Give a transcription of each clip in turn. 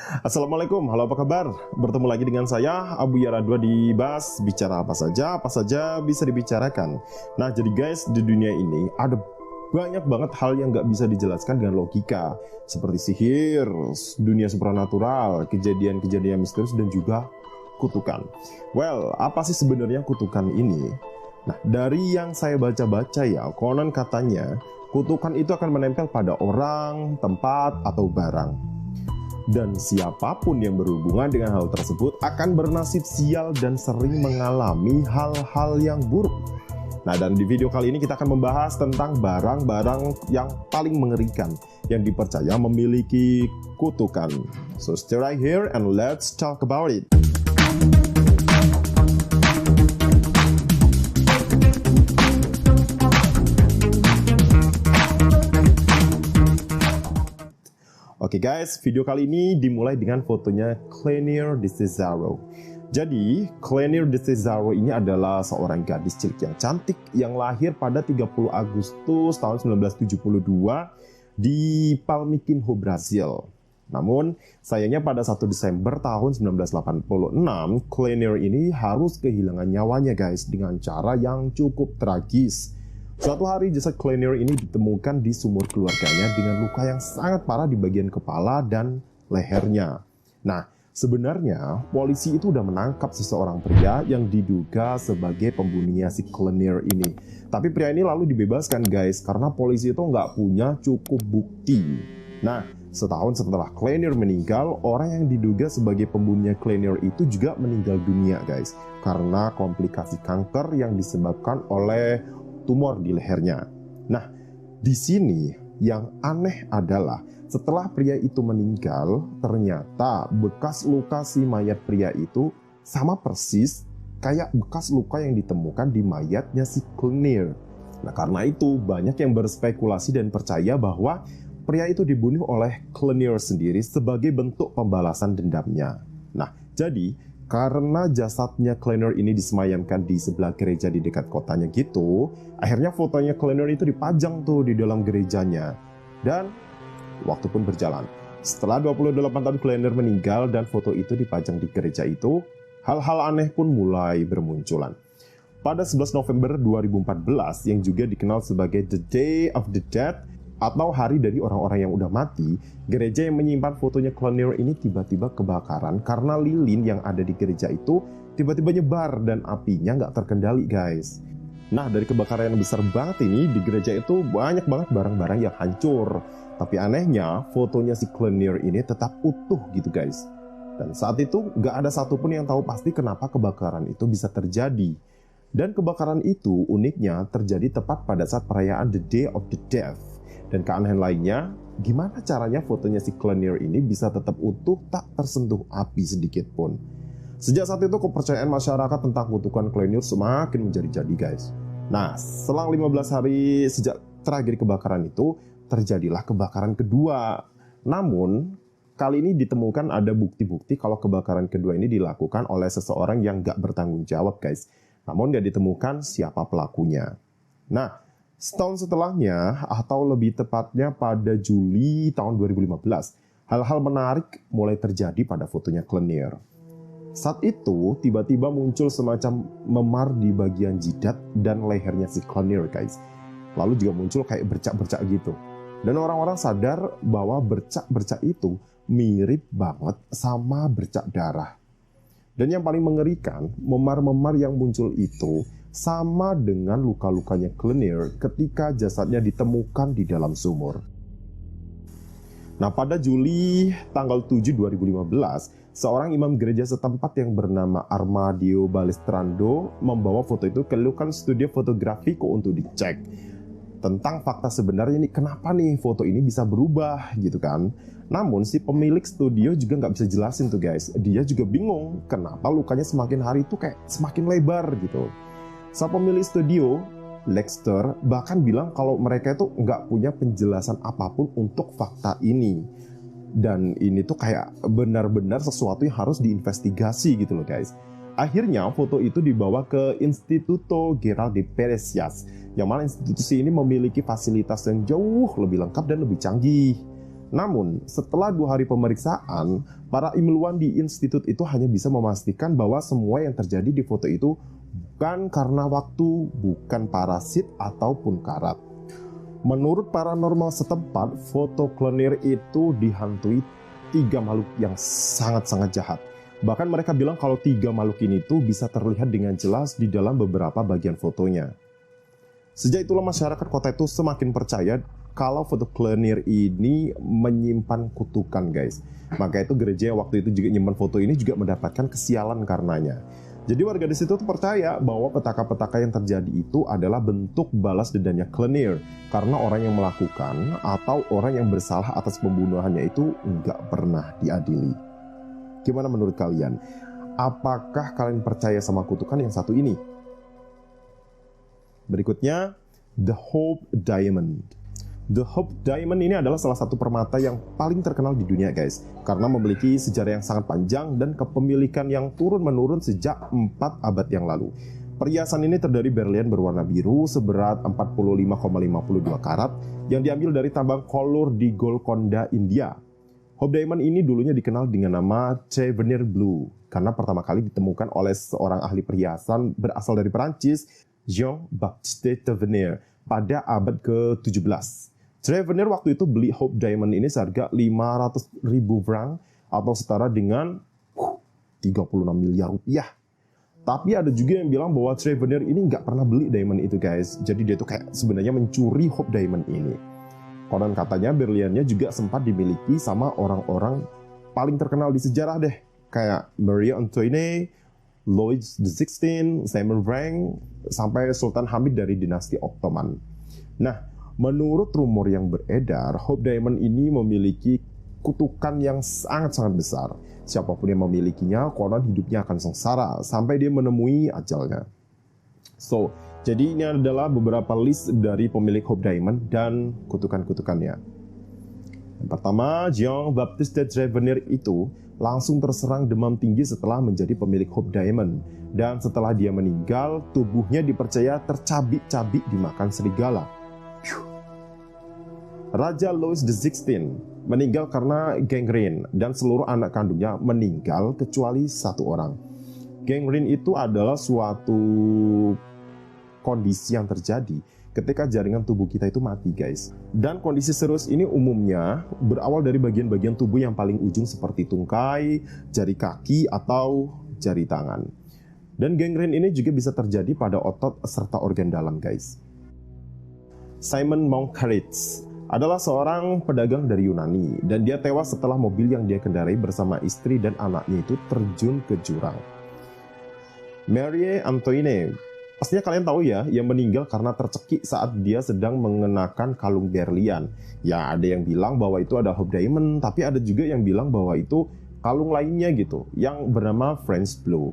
Assalamualaikum, halo apa kabar? Bertemu lagi dengan saya, Abu Yara 2 di Bas. Bicara apa saja bisa dibicarakan. Nah jadi guys, di dunia ini ada banyak banget hal yang gak bisa dijelaskan dengan logika. Seperti sihir, dunia supranatural, kejadian-kejadian misterius, dan juga kutukan. Well, apa sih sebenarnya kutukan ini? Nah, dari yang saya baca-baca ya, konon katanya kutukan itu akan menempel pada orang, tempat, atau barang. Dan siapapun yang berhubungan dengan hal tersebut akan bernasib sial dan sering mengalami hal-hal yang buruk. Nah, dan di video kali ini kita akan membahas tentang barang-barang yang paling mengerikan yang dipercaya memiliki kutukan. So stay right here and let's talk about it. Oke guys, video kali ini dimulai dengan fotonya Cleanir de Cesaro. Jadi, Cleanir de Cesaro ini adalah seorang gadis cilik yang cantik yang lahir pada 30 Agustus tahun 1972 di Palmiquinho, Brasil. Namun, sayangnya pada 1 Desember tahun 1986, Cleanir ini harus kehilangan nyawanya guys dengan cara yang cukup tragis. Suatu hari jasad Cleanir ini ditemukan di sumur keluarganya dengan luka yang sangat parah di bagian kepala dan lehernya. Nah, sebenarnya polisi itu udah menangkap seseorang pria yang diduga sebagai pembunuhnya si Cleanir ini. Tapi pria ini lalu dibebaskan guys karena polisi itu nggak punya cukup bukti. Nah, setahun setelah Cleanir meninggal, orang yang diduga sebagai pembunuhnya Cleanir itu juga meninggal dunia guys karena komplikasi kanker yang disebabkan oleh tumor di lehernya. Nah, di sini yang aneh adalah setelah pria itu meninggal, ternyata bekas luka si mayat pria itu sama persis kayak bekas luka yang ditemukan di mayatnya si Cleanir. Nah, karena itu banyak yang berspekulasi dan percaya bahwa pria itu dibunuh oleh Cleanir sendiri sebagai bentuk pembalasan dendamnya. Nah, jadi karena jasadnya Cleanir ini disemayamkan di sebelah gereja di dekat kotanya gitu, akhirnya fotonya Cleanir itu dipajang tuh di dalam gerejanya. Dan waktu pun berjalan. Setelah 28 tahun Cleanir meninggal dan foto itu dipajang di gereja itu, hal-hal aneh pun mulai bermunculan. Pada 11 November 2014 yang juga dikenal sebagai The Day of the Dead atau hari dari orang-orang yang udah mati, gereja yang menyimpan fotonya Cleanir ini tiba-tiba kebakaran karena lilin yang ada di gereja itu tiba-tiba nyebar dan apinya nggak terkendali guys. Nah, dari kebakaran yang besar banget ini di gereja itu banyak banget barang-barang yang hancur. Tapi anehnya fotonya si Cleanir ini tetap utuh gitu guys. Dan saat itu nggak ada satupun yang tahu pasti kenapa kebakaran itu bisa terjadi. Dan kebakaran itu uniknya terjadi tepat pada saat perayaan The Day of the Dead. Dan keanehan lainnya, gimana caranya fotonya si Cleanir ini bisa tetap utuh tak tersentuh api sedikit pun. Sejak saat itu kepercayaan masyarakat tentang kutukan Cleanir semakin menjadi-jadi guys. Nah, selang 15 hari sejak terakhir kebakaran itu, terjadilah kebakaran kedua. Namun, kali ini ditemukan ada bukti-bukti kalau kebakaran kedua ini dilakukan oleh seseorang yang gak bertanggung jawab guys. Namun gak ditemukan siapa pelakunya. Nah, setahun setelahnya, atau lebih tepatnya pada Juli tahun 2015, hal-hal menarik mulai terjadi pada fotonya Cleanir. Saat itu, tiba-tiba muncul semacam memar di bagian jidat dan lehernya si Cleanir, guys. Lalu juga muncul kayak bercak-bercak gitu. Dan orang-orang sadar bahwa bercak-bercak itu mirip banget sama bercak darah. Dan yang paling mengerikan, memar-memar yang muncul itu sama dengan luka-lukanya Cleanir ketika jasadnya ditemukan di dalam sumur. Nah, pada Juli tanggal 7 2015, seorang imam gereja setempat yang bernama Armadio Balestrando membawa foto itu ke Lucan Studio Fotografico untuk dicek tentang fakta sebenarnya ini, kenapa nih foto ini bisa berubah gitu kan. Namun si pemilik studio juga nggak bisa jelasin tuh guys. Dia juga bingung kenapa lukanya semakin hari itu kayak semakin lebar gitu. Sang pemilik studio, Lexter, bahkan bilang kalau mereka itu nggak punya penjelasan apapun untuk fakta ini. Dan ini tuh kayak benar-benar sesuatu yang harus diinvestigasi gitu loh guys. Akhirnya foto itu dibawa ke Instituto Geral de Perecias, yang mana institusi ini memiliki fasilitas yang jauh lebih lengkap dan lebih canggih. Namun, setelah 2 hari pemeriksaan, para ilmuwan di institut itu hanya bisa memastikan bahwa semua yang terjadi di foto itu bukan karena waktu, bukan parasit, ataupun karat. Menurut paranormal setempat, foto Clonier itu dihantui 3 makhluk yang sangat-sangat jahat. Bahkan mereka bilang kalau 3 makhluk ini tuh bisa terlihat dengan jelas di dalam beberapa bagian fotonya. Sejak itulah masyarakat kota itu semakin percaya kalau foto Clonier ini menyimpan kutukan, guys. Maka itu gereja yang waktu itu juga nyimpan foto ini juga mendapatkan kesialan karenanya. Jadi warga di situ tuh percaya bahwa petaka-petaka yang terjadi itu adalah bentuk balas dendamnya Clonier karena orang yang melakukan atau orang yang bersalah atas pembunuhannya itu nggak pernah diadili. Gimana menurut kalian? Apakah kalian percaya sama kutukan yang satu ini? Berikutnya, The Hope Diamond. The Hope Diamond ini adalah salah satu permata yang paling terkenal di dunia, guys, karena memiliki sejarah yang sangat panjang dan kepemilikan yang turun-menurun sejak 4 abad yang lalu. Perhiasan ini terdiri berlian berwarna biru seberat 45,52 karat yang diambil dari tambang kolur di Golconda, India. Hope Diamond ini dulunya dikenal dengan nama Tavernier Blue karena pertama kali ditemukan oleh seorang ahli perhiasan berasal dari Perancis, Jean-Baptiste Tavernier, pada abad ke-17. Tavernier waktu itu beli Hope Diamond ini seharga 500.000 franc atau setara dengan 36 miliar rupiah. Tapi ada juga yang bilang bahwa Tavernier ini nggak pernah beli diamond itu, guys. Jadi dia tuh kayak sebenarnya mencuri Hope Diamond ini. Konon katanya berliannya juga sempat dimiliki sama orang-orang paling terkenal di sejarah deh. Kayak Marie Antoinette, Louis XVI, Simon Frank, sampai Sultan Hamid dari dinasti Ottoman. Nah, menurut rumor yang beredar, Hope Diamond ini memiliki kutukan yang sangat-sangat besar. Siapapun yang memilikinya, konon hidupnya akan sengsara sampai dia menemui ajalnya. So, jadi ini adalah beberapa list dari pemilik Hope Diamond dan kutukan-kutukannya. Yang pertama, Jean-Baptiste Tavernier itu langsung terserang demam tinggi setelah menjadi pemilik Hope Diamond. Dan setelah dia meninggal, tubuhnya dipercaya tercabik-cabik dimakan serigala. Raja Louis XVI meninggal karena gangrene dan seluruh anak kandungnya meninggal kecuali 1 orang. Gangrene itu adalah suatu kondisi yang terjadi ketika jaringan tubuh kita itu mati, guys. Dan kondisi serius ini umumnya berawal dari bagian-bagian tubuh yang paling ujung seperti tungkai, jari kaki, atau jari tangan. Dan gangrene ini juga bisa terjadi pada otot serta organ dalam, guys. Simon Montcaritz adalah seorang pedagang dari Yunani dan dia tewas setelah mobil yang dia kendarai bersama istri dan anaknya itu terjun ke jurang. Marie Antoinette, pastinya kalian tahu ya, yang meninggal karena tercekik saat dia sedang mengenakan kalung berlian. Ya, ada yang bilang bahwa itu ada Hope Diamond, tapi ada juga yang bilang bahwa itu kalung lainnya gitu, yang bernama French Blue.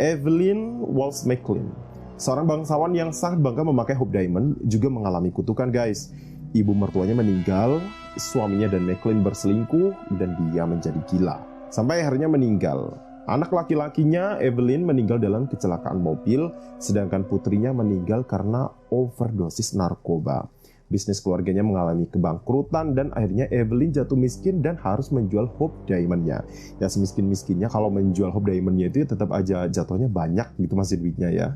Evelyn Walsh McLean, seorang bangsawan yang sangat bangga memakai Hope Diamond, juga mengalami kutukan, guys. Ibu mertuanya meninggal, suaminya dan McLean berselingkuh, dan dia menjadi gila. Sampai akhirnya meninggal. Anak laki-lakinya, Evelyn, meninggal dalam kecelakaan mobil, sedangkan putrinya meninggal karena overdosis narkoba. Bisnis keluarganya mengalami kebangkrutan, dan akhirnya Evelyn jatuh miskin dan harus menjual Hope Diamond-nya. Ya semiskin-miskinnya kalau menjual Hope Diamond-nya itu ya tetap aja jatuhnya banyak gitu masih duitnya ya.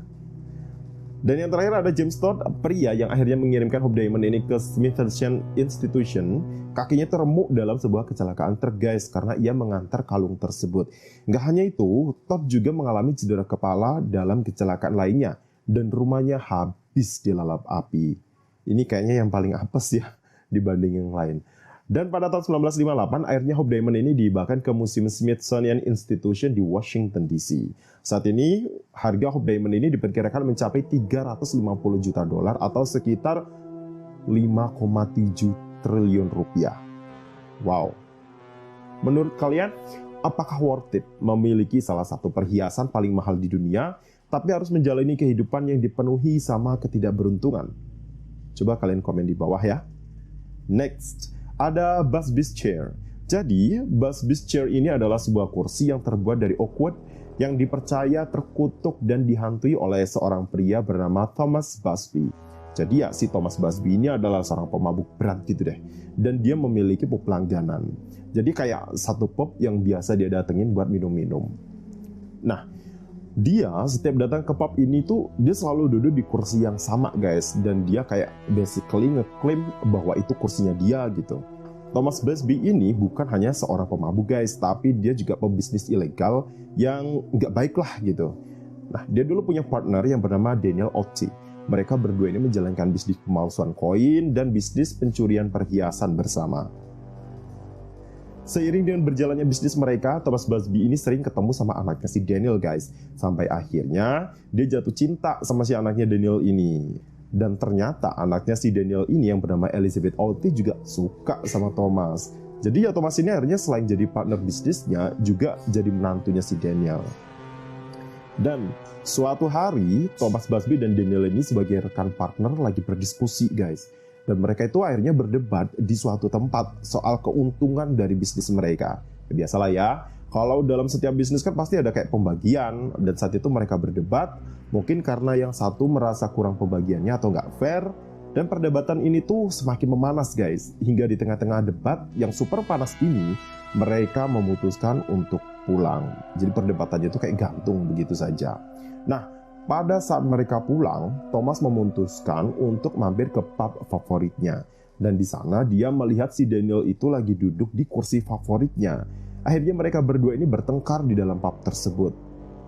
Dan yang terakhir ada James Todd, pria yang akhirnya mengirimkan Hope Diamond ini ke Smithsonian Institution. Kakinya teremuk dalam sebuah kecelakaan truk, guys, karena ia mengantar kalung tersebut. Nggak hanya itu, Todd juga mengalami cedera kepala dalam kecelakaan lainnya. Dan rumahnya habis dilalap api. Ini kayaknya yang paling apes ya dibanding yang lain. Dan pada tahun 1958, akhirnya Hope Diamond ini dihibahkan ke Museum Smithsonian Institution di Washington DC. Saat ini, harga Hope Diamond ini diperkirakan mencapai $350 juta atau sekitar 5,7 triliun rupiah. Wow. Menurut kalian, apakah worth it memiliki salah satu perhiasan paling mahal di dunia, tapi harus menjalani kehidupan yang dipenuhi sama ketidakberuntungan? Coba kalian komen di bawah ya. Next, ada Busby's Chair. Jadi, Busby's Chair ini adalah sebuah kursi yang terbuat dari oak wood yang dipercaya terkutuk dan dihantui oleh seorang pria bernama Thomas Busby. Jadi ya si Thomas Busby ini adalah seorang pemabuk berat gitu deh. Dan dia memiliki pub langganan. Jadi kayak satu pub yang biasa dia datengin buat minum-minum. Nah, dia setiap datang ke pub ini tuh dia selalu duduk di kursi yang sama guys. Dan dia kayak basically ngeklaim bahwa itu kursinya dia gitu. Thomas Busby ini bukan hanya seorang pemabuk guys, tapi dia juga pebisnis ilegal yang nggak baik lah gitu. Nah, dia dulu punya partner yang bernama Daniel Otti. Mereka berdua ini menjalankan bisnis pemalsuan koin dan bisnis pencurian perhiasan bersama. Seiring dengan berjalannya bisnis mereka, Thomas Busby ini sering ketemu sama anaknya si Daniel guys. Sampai akhirnya dia jatuh cinta sama si anaknya Daniel ini. Dan ternyata anaknya si Daniel ini yang bernama Elizabeth Otti juga suka sama Thomas. Jadi ya Thomas ini akhirnya selain jadi partner bisnisnya, juga jadi menantunya si Daniel. Dan suatu hari, Thomas Busby dan Daniel ini sebagai rekan partner lagi berdiskusi guys. Dan mereka itu akhirnya berdebat di suatu tempat soal keuntungan dari bisnis mereka. Ya, biasalah ya, kalau dalam setiap bisnis kan pasti ada kayak pembagian. Dan saat itu mereka berdebat, mungkin karena yang satu merasa kurang pembagiannya atau nggak fair. Dan perdebatan ini tuh semakin memanas guys. Hingga di tengah-tengah debat yang super panas ini, mereka memutuskan untuk pulang. Jadi perdebatannya itu kayak gantung begitu saja. Nah, pada saat mereka pulang, Thomas memutuskan untuk mampir ke pub favoritnya. Dan di sana dia melihat si Daniel itu lagi duduk di kursi favoritnya. Akhirnya mereka berdua ini bertengkar di dalam pub tersebut.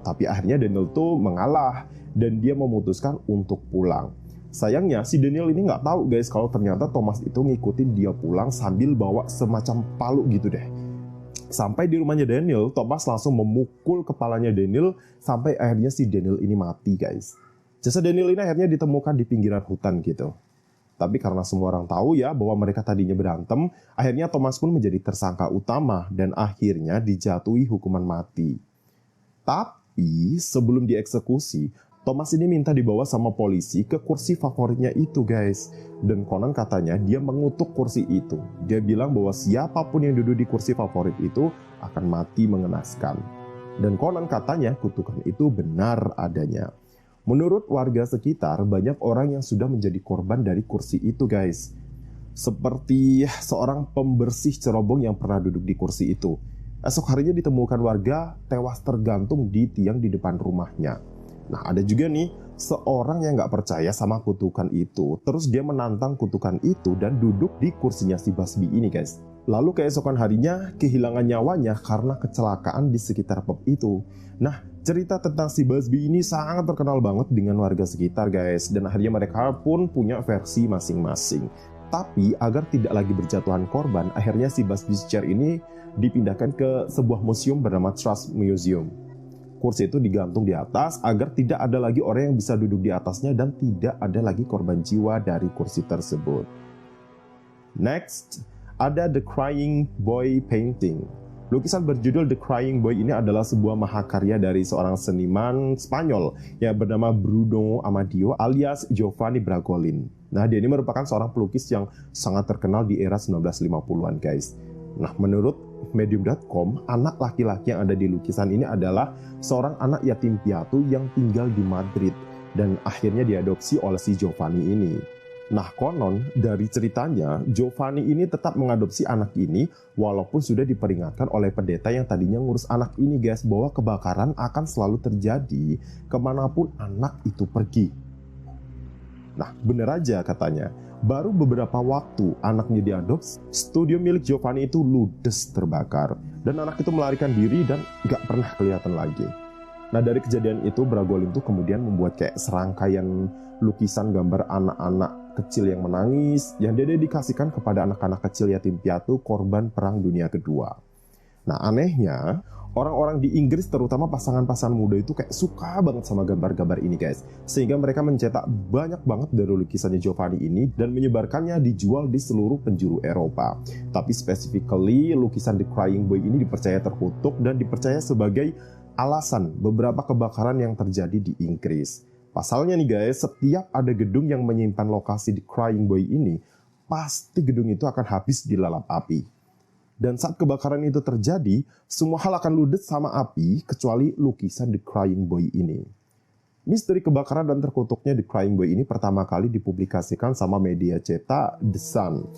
Tapi akhirnya Daniel tuh mengalah dan dia memutuskan untuk pulang. Sayangnya si Daniel ini nggak tahu guys kalau ternyata Thomas itu ngikutin dia pulang sambil bawa semacam palu gitu deh. Sampai di rumahnya Daniel, Thomas langsung memukul kepalanya Daniel sampai akhirnya si Daniel ini mati guys. Jasad Daniel ini akhirnya ditemukan di pinggiran hutan gitu. Tapi karena semua orang tahu ya bahwa mereka tadinya berantem, akhirnya Thomas pun menjadi tersangka utama dan akhirnya dijatuhi hukuman mati. Tapi sebelum dieksekusi, Thomas ini minta dibawa sama polisi ke kursi favoritnya itu guys. Dan konon katanya dia mengutuk kursi itu. Dia bilang bahwa siapapun yang duduk di kursi favorit itu akan mati mengenaskan. Dan konon katanya kutukan itu benar adanya. Menurut warga sekitar, banyak orang yang sudah menjadi korban dari kursi itu guys. Seperti seorang pembersih cerobong yang pernah duduk di kursi itu. Esok harinya ditemukan warga tewas tergantung di tiang di depan rumahnya. Nah, ada juga nih seorang yang nggak percaya sama kutukan itu. Terus dia menantang kutukan itu dan duduk di kursinya si Busby ini guys. Lalu keesokan harinya kehilangan nyawanya karena kecelakaan di sekitar pub itu. Nah, cerita tentang si Busby ini sangat terkenal banget dengan warga sekitar guys. Dan akhirnya mereka pun punya versi masing-masing. Tapi agar tidak lagi berjatuhan korban, akhirnya si Busby's chair ini dipindahkan ke sebuah museum bernama Trust Museum. Kursi itu digantung di atas agar tidak ada lagi orang yang bisa duduk di atasnya dan tidak ada lagi korban jiwa dari kursi tersebut. Next, ada The Crying Boy Painting. Lukisan berjudul The Crying Boy ini adalah sebuah mahakarya dari seorang seniman Spanyol yang bernama Bruno Amadeo alias Giovanni Bragolin. Nah, dia ini merupakan seorang pelukis yang sangat terkenal di era 1950-an guys. Nah, menurut Medium.com, anak laki-laki yang ada di lukisan ini adalah seorang anak yatim piatu yang tinggal di Madrid dan akhirnya diadopsi oleh si Giovanni ini. Nah, konon dari ceritanya, Giovanni ini tetap mengadopsi anak ini walaupun sudah diperingatkan oleh pendeta yang tadinya ngurus anak ini guys bahwa kebakaran akan selalu terjadi kemanapun anak itu pergi. Nah, bener aja katanya. Baru beberapa waktu anaknya diadopsi, studio milik Giovanni itu ludes terbakar. Dan anak itu melarikan diri dan gak pernah kelihatan lagi. Nah, dari kejadian itu Bragolin tuh kemudian membuat kayak serangkaian lukisan gambar anak-anak kecil yang menangis yang dia dedikasikan kepada anak-anak kecil yatim piatu korban Perang Dunia Kedua. Nah, anehnya orang-orang di Inggris terutama pasangan-pasangan muda itu kayak suka banget sama gambar-gambar ini guys. Sehingga mereka mencetak banyak banget dari lukisannya Giovanni ini dan menyebarkannya dijual di seluruh penjuru Eropa. Tapi specifically lukisan The Crying Boy ini dipercaya terkutuk dan dipercaya sebagai alasan beberapa kebakaran yang terjadi di Inggris. Pasalnya nih guys, setiap ada gedung yang menyimpan lokasi The Crying Boy ini, pasti gedung itu akan habis dilalap api. Dan saat kebakaran itu terjadi, semua hal akan ludes sama api kecuali lukisan The Crying Boy ini. Misteri kebakaran dan terkutuknya The Crying Boy ini pertama kali dipublikasikan sama media cetak The Sun.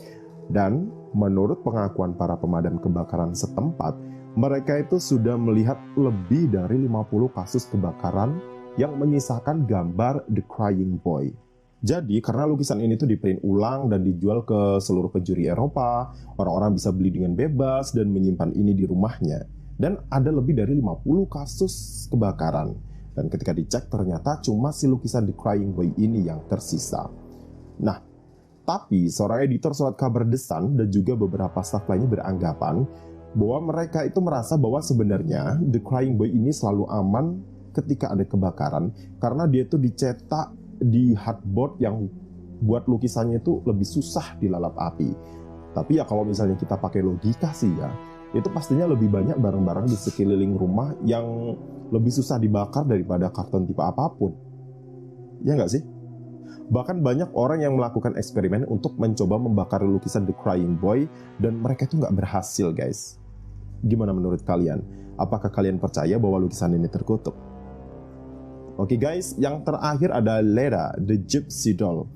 Dan menurut pengakuan para pemadam kebakaran setempat, mereka itu sudah melihat lebih dari 50 kasus kebakaran yang menyisakan gambar The Crying Boy. Jadi karena lukisan ini tuh diprint ulang dan dijual ke seluruh penjuri Eropa, orang-orang bisa beli dengan bebas dan menyimpan ini di rumahnya. Dan ada lebih dari 50 kasus kebakaran. Dan ketika dicek ternyata cuma si lukisan The Crying Boy ini yang tersisa. Nah, tapi seorang editor surat kabar The Sun dan juga beberapa staf lainnya beranggapan bahwa mereka itu merasa bahwa sebenarnya The Crying Boy ini selalu aman ketika ada kebakaran karena dia tuh dicetak di hardboard yang buat lukisannya itu lebih susah dilalap api. Tapi ya kalau misalnya kita pakai logika sih ya, itu pastinya lebih banyak barang-barang di sekeliling rumah yang lebih susah dibakar daripada karton tipe apapun. Ya nggak sih? Bahkan banyak orang yang melakukan eksperimen untuk mencoba membakar lukisan The Crying Boy dan mereka itu nggak berhasil, guys. Gimana menurut kalian? Apakah kalian percaya bahwa lukisan ini terkutuk? Oke guys, yang terakhir ada Leda, The Gypsy Doll.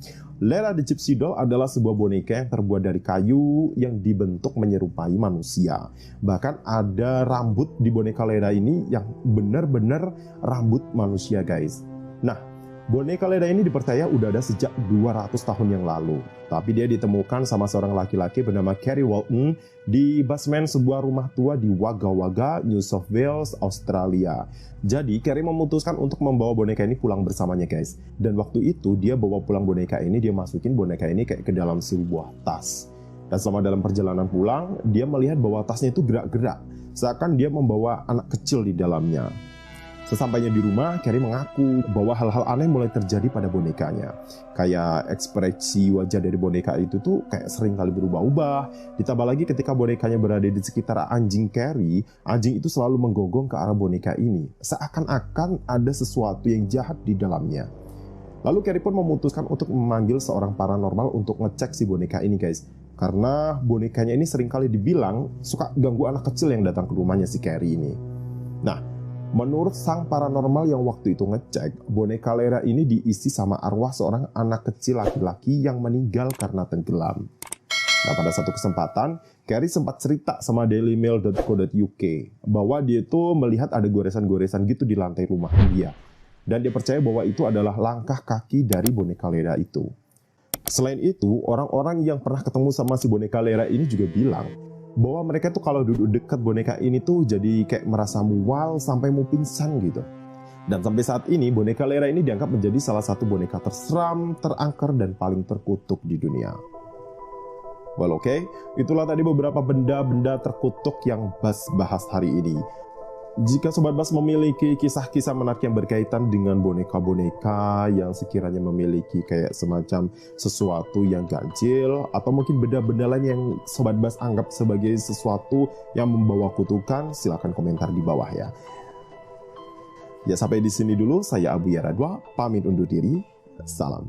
Leda the Gypsy Doll adalah sebuah boneka yang terbuat dari kayu yang dibentuk menyerupai manusia. Bahkan ada rambut di boneka Leda ini yang benar-benar rambut manusia, guys. Nah, boneka Leda ini dipercaya udah ada sejak 200 tahun yang lalu. Tapi dia ditemukan sama seorang laki-laki bernama Kerry Walton di basement sebuah rumah tua di Wagga Wagga, New South Wales, Australia. Jadi Kerry memutuskan untuk membawa boneka ini pulang bersamanya, guys. Dan waktu itu dia bawa pulang boneka ini, dia masukin boneka ini kayak ke dalam sebuah tas. Dan selama dalam perjalanan pulang, dia melihat bahwa tasnya itu gerak-gerak, seakan dia membawa anak kecil di dalamnya. Sesampainya di rumah, Kerry mengaku bahwa hal-hal aneh mulai terjadi pada bonekanya. Kayak ekspresi wajah dari boneka itu tuh kayak sering kali berubah-ubah. Ditambah lagi ketika bonekanya berada di sekitar anjing Kerry, anjing itu selalu menggonggong ke arah boneka ini. Seakan-akan ada sesuatu yang jahat di dalamnya. Lalu Kerry pun memutuskan untuk memanggil seorang paranormal untuk ngecek si boneka ini, guys. Karena bonekanya ini sering kali dibilang suka ganggu anak kecil yang datang ke rumahnya si Kerry ini. Nah, menurut sang paranormal yang waktu itu ngecek, boneka Leda ini diisi sama arwah seorang anak kecil laki-laki yang meninggal karena tenggelam. Nah, pada satu kesempatan, Kerry sempat cerita sama dailymail.co.uk bahwa dia tuh melihat ada goresan-goresan gitu di lantai rumah dia. Dan dia percaya bahwa itu adalah langkah kaki dari boneka Leda itu. Selain itu, orang-orang yang pernah ketemu sama si boneka Leda ini juga bilang bahwa mereka tuh kalau duduk dekat boneka ini tuh jadi kayak merasa mual sampai mau pingsan gitu. Dan sampai saat ini boneka Leda ini dianggap menjadi salah satu boneka terseram, terangker, dan paling terkutuk di dunia. Well, oke, itulah tadi beberapa benda-benda terkutuk yang Bas bahas hari ini. Jika Sobat Bas memiliki kisah-kisah menarik yang berkaitan dengan boneka-boneka yang sekiranya memiliki kayak semacam sesuatu yang ganjil, atau mungkin benda-benda lain yang Sobat Bas anggap sebagai sesuatu yang membawa kutukan, silahkan komentar di bawah ya. Ya, sampai di sini dulu, saya Abu Yaradwa, pamit undur diri, salam.